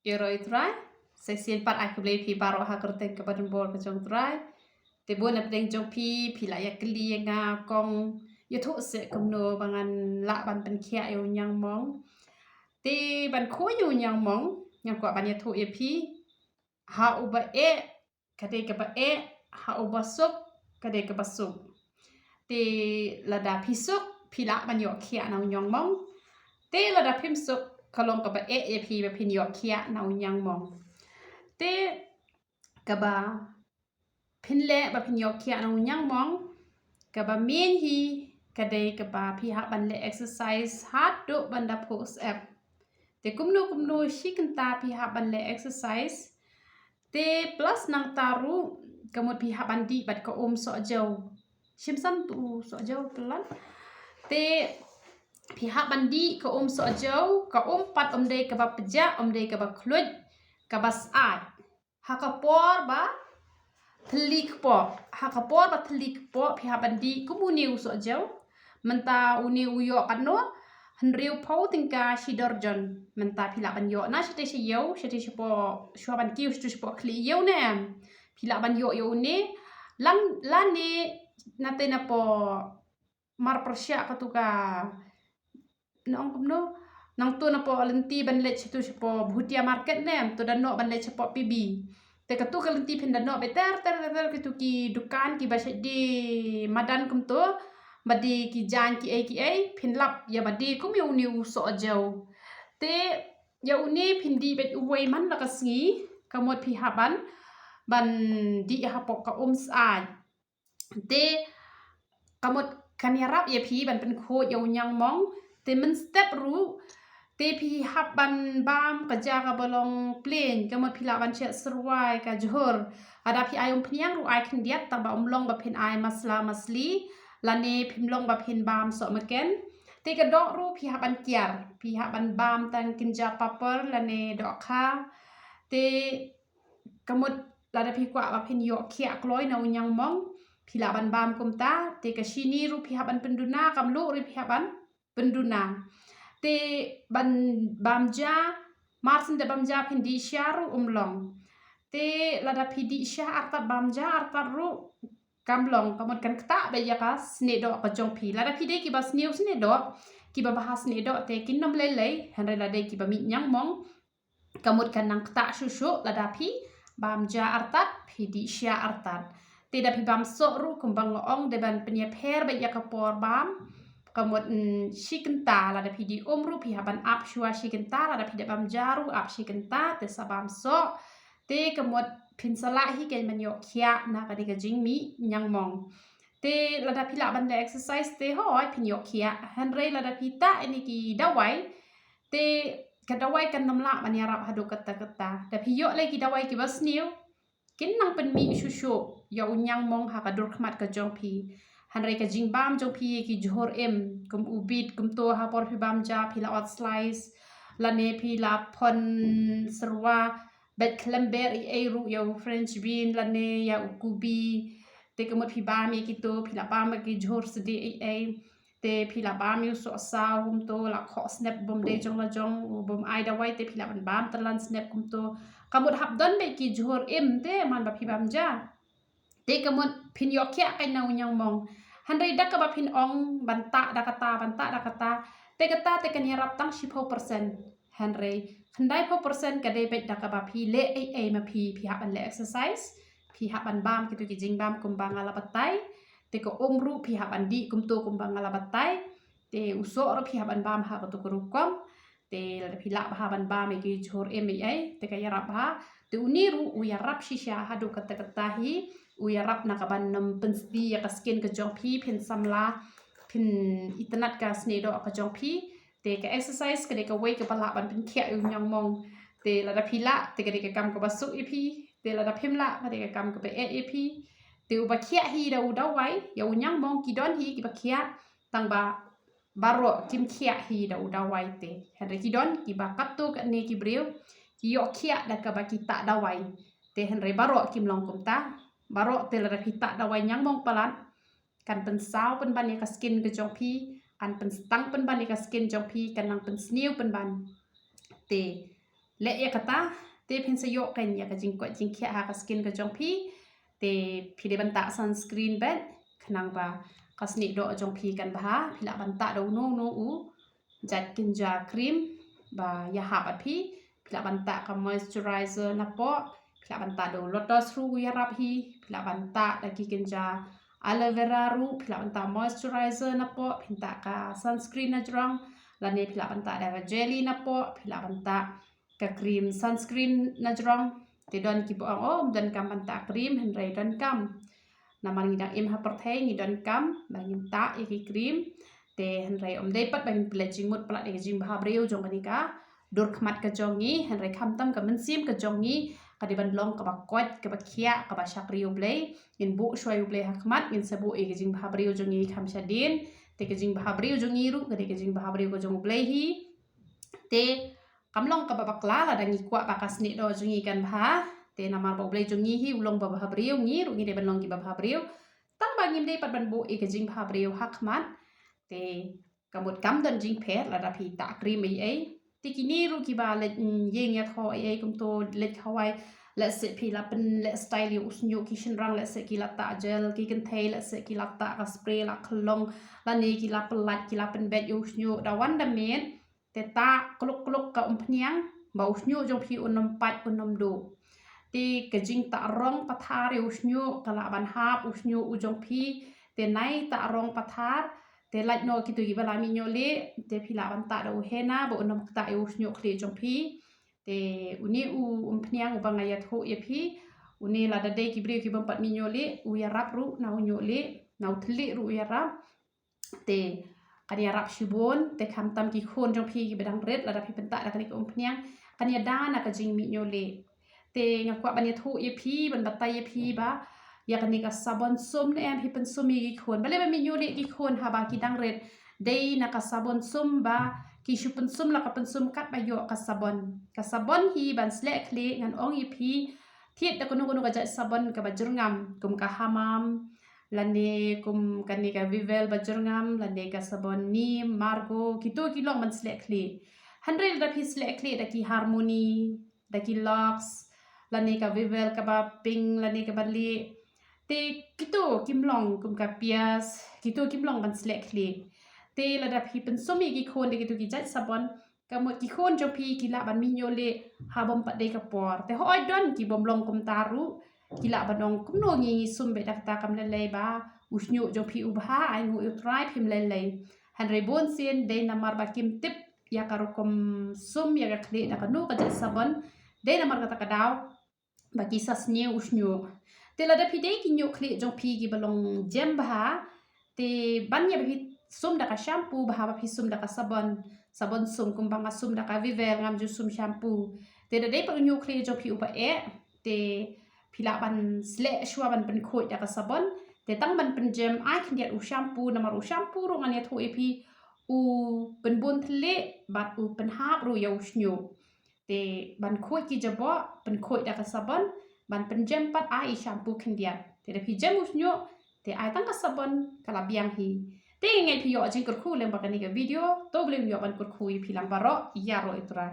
Iroi try, sesin pat ai keblei pi baro ha kerteng ke badan bol ke jong try. Te bon na pedeng jong pi la ya keli nga kong ya thu se kumno bangan la ban pen khia yo nyang mong. Te ban kho yo nyang mong, nyang kwa ban ya thu ya pi ha uba e kade ke ba e ha uba sup kade ke ba sup. Te lada pi sup pi la ban yo khia na nyang mong. Te lada pim sup kalong ka ba e ya pi ba pin yo khia na nyang mong. Te kaba pinle ba pin yok kia na nyang mong kaba min hi kadai kaba pi ha ban le exercise hat do banda post app te kumno shikenta pi ha ban le exercise te plus nang taru kamot pi ha ban di bat ka so jau shimsan tu so jau pelan te pi ha ban di ka so jau ka pat dei kaba peja dei kaba kluj kaba saat ha ka por ba telik po hakapor ba telik po pi habandi kumuni uso jau menta uni uyo kano henriu pau tingka shidorjon menta pila ban yo na shite shiyau shite shipo shwaban kiu shite shipo kli yo ne pila ban yo ne lang lani nate na po mar persya katuka nong kumno nang tu na po lenti ban le chitu shipo bhutia market ne to dan no ban le chipo pibi te katu kalenti pinda no beter ter kitu ki dukan ki bashe di madan kum to badi ki jan ki ai pinlap ya badi kum yu ni so jau te ya uni pindi bet uwei man la kasngi kamot pi haban ban di hapok ka sai te kamot kan yarap ya pi ban pen kho ya nyang mong te men step ru te pi haban bam kerja ka bolong plane kamot pila ban che serwai ka johor ada pi ayom pniang ru ai khendiat ta ba omlong ba phin ai masla masli lane phimlong ba phin bam so maken te ka dok ru pi haban kiar pi haban bam tang kinja papar lane dok kha te kamot lada pi kwa ba phin yo khia kloi na unyang mong pila ban bam kumta te ka shini ru pi haban penduna kamlu ru pi haban penduna te ban bamja marsin de bamja pindi syaru umlong te lada pidi syah artat bamja artat ru kamlong kamot kan kta be ya ka sne do ka jong pi lada pide ki bas news ne do ki ba bahas ne do te kin nom lele hanre lada ki ba mi nyang mong kamot kan nang kta susu lada pi bamja artat pidi syah artat te da pi bam so ru kumbang ong de ban penya pher be ya ka por bam kamot shikenta lada pidi omru pi haban ap shua shikenta lada pide bam jaru ap shikenta te sabam so te kamot pinsala hi ken man yo khia na ka diga jingmi nyang mong te lada pila ban le exercise te hoi pin yo khia hanre lada pita ini ki dawai te ka dawai kan namla ban yarap hadu kata da pi yo le ki dawai ki bas niu kin nang pen mi shushu yo nyang mong ha ka dur khmat ka jong pi hanre ka jing bam jong pi ki johor em kum ubit kum to ha por pi bam ja pi la ot slice lane pi la pon serwa bet klember ai ru yo french bean lane ya ukubi te kamot pi bam ye kito pi la bam ki johor sedi ai te pi la bam yu so sa hum to la kho snap bom de jong la jong bom ai da wai te pi la ban bam talan snap kum to kamot hap don be ki johor em te man ba pi bam ja te kamot pin yo kya kai na unyang mong hanre dak ka ba pin ong banta dakata te kata te kan yarap tang 10% hanre khandai 10% ka de bet dak ka ba pi le ai ma pi haban le exercise pi haban bam kitu ki jing bam kumbang ala batai te ko omru pi haban di kum to kumbang ala batai te uso ro pi haban bam ha to kurukom te la pi la haban bam ki jhor em ai te ka yarap ha te uniru u yarap shisha hadu kata hi u yarap na ka ban nam pensti ya ka skin ka jong pi pin samla pin internet ka sne do ka jong pi te ka exercise ka de ka wei ka pala ban pin khia yu nyang mong te la da pila te ka de ka kam ka basu ipi te la da phimla ka de ka kam ka be ipi te u ba khia hi da u da wai ya u nyang mong ki don hi ki ba khia tang ba baro kim khia hi da u da wai te hare ki don ki ba kap tu ka ne ki breu ki yo khia da ka ba ki ta da wai te henre baro kim long kum ta baro te la da pita da wai nyang mong palan kan pen sao pen ban ka skin ka jong pi an pen stang pen ban ka skin jong pi kan lang pen snew pen ban te le ya kata te pin sayok kan ya ka jing ko jing khia ha ka skin ka jong phi te phi de ban ta sunscreen bet khnang ba kasni do jong phi kan ba phila ban ta do no u jat kinja cream ba ya ha pat phi phila ban ta ka moisturizer na po phila ban ta do lotus ru ya rap hi phila ban ta da ki kinja aloe vera ru phila ban ta moisturizer na po phin ta ka sunscreen na jrong la ne phila ban ta da jelly na po phila ban ta ka cream sunscreen na jrong te don ki po om don kam ban ta cream hen re don kam na man ngidang im ha perthei ni don kam bangin ta ki cream te hen re om dei pat bangin pledging mut pala de jing bha breu jong ani ka dur khmat ka jong ni hen re kham tam ka man sim ka jong ni ka di ban long ka ba kot ka ba khia ka ba shak riu blei in bu shwai blei ha khmat in sabu e ka jing bha breu jong ni kham sha din te ka jing bha breu jong ni ru ka de ka jing bha breu ka jong blei hi te kamlong ka babak la la dangi kwa bakas ni do jungi kan bha te namar bo blei jungi hi ulong ba bha briu ngi ru ngi de ban long ki ba bha briu tang ba ngim de pat ban bo e ka jing bha briu hak mat te kamut kam don jing phet la da phi ta cream ai ti ki ni ru ki ba le yeng ya tho ai kum to le khawai la se phi la pen le style yu usnyu ki shin rang la se ki la ta gel ki kan thei la se ki la ta ka spray la khlong la ni ki la pelat ki la pen bet yu usnyu da wan da men te ta kluk ka phniang ba usnyu jong phi unom pat unom do ti ka jing ta rong pathar usnyu kala ban hap usnyu u jong phi te nai ta rong pathar te lait no ki tu gi bala mi nyo le te phila ban ta do hena ba unom ta usnyu khle jong phi te uni u phniang u banga ya tho ye phi uni la da de ki bre ki bam pat mi nyo le u ya rap ru na u nyo le na u thli ru ya rap te kania rap shibon te kham tam ki khon jong phi ki bedang red la da phi penta da kani ko phniang kania dana ka jing mi nyo le te ngakwa bania thu ye phi ban batai ye phi ba ya kani ka sabon sum ne em hi pen sumi ki khon bale ba mi nyo le ki khon ha ba ki dang red dei na ka sabon sum ba ki shu pen sum la ka pen sum kat ba yo ka sabon hi ban slek kle ngan ong ye phi thiet da kono ka ja sabon ka ba jurngam kum ka hamam lane kum kani ka vivel bajurngam lane ka sabon ni margo kito ki long man slek kle 100 da phi slek kle da ki harmony da ki lux lane ka vivel ka ba pink lane ka ba le te kito kim long kum ka pias kito kim long man slek kle te la da phi pen somi ki khon de kito ki jat sabon ka mo ki khon jo phi ki la ban mi nyo le ha bom pa de ka por te hoi don ki bom long kum taru kila banong kumno ngi sum be dakta kam le ba usnyu jo phi ubha ai ngu try phim le han re bon sin de namar ba kim tip ya karokom sum ya ka khle da kanu ka sabon de namar ka takadaw ba ki sasne usnyu te la da phi de ki nyu khle jo phi ki balong jem ba te ban ya phi sum da ka shampoo ba ba phi sum da ka sabon sum kum banga sum da ka vivel ngam ju sum shampoo te da de pa nyu khle jo phi upa e te phila ban sle shwa ban pen khoi da ka sabon te tang ban pen gem ai khndiat u shampoo namar u shampoo ro ngania tho epi u pen bon thle bat u pen hap ro ya usnyu te ban khoi ki jabo pen khoi da ka sabon ban pen gem pat ai shampoo khndiat te da phi gem usnyu te ai tang ka sabon kala biang hi te ngai phi yo jing kur khu lem ba ka ni ka video to blem yo ban kur khu i philang baro ya ro itra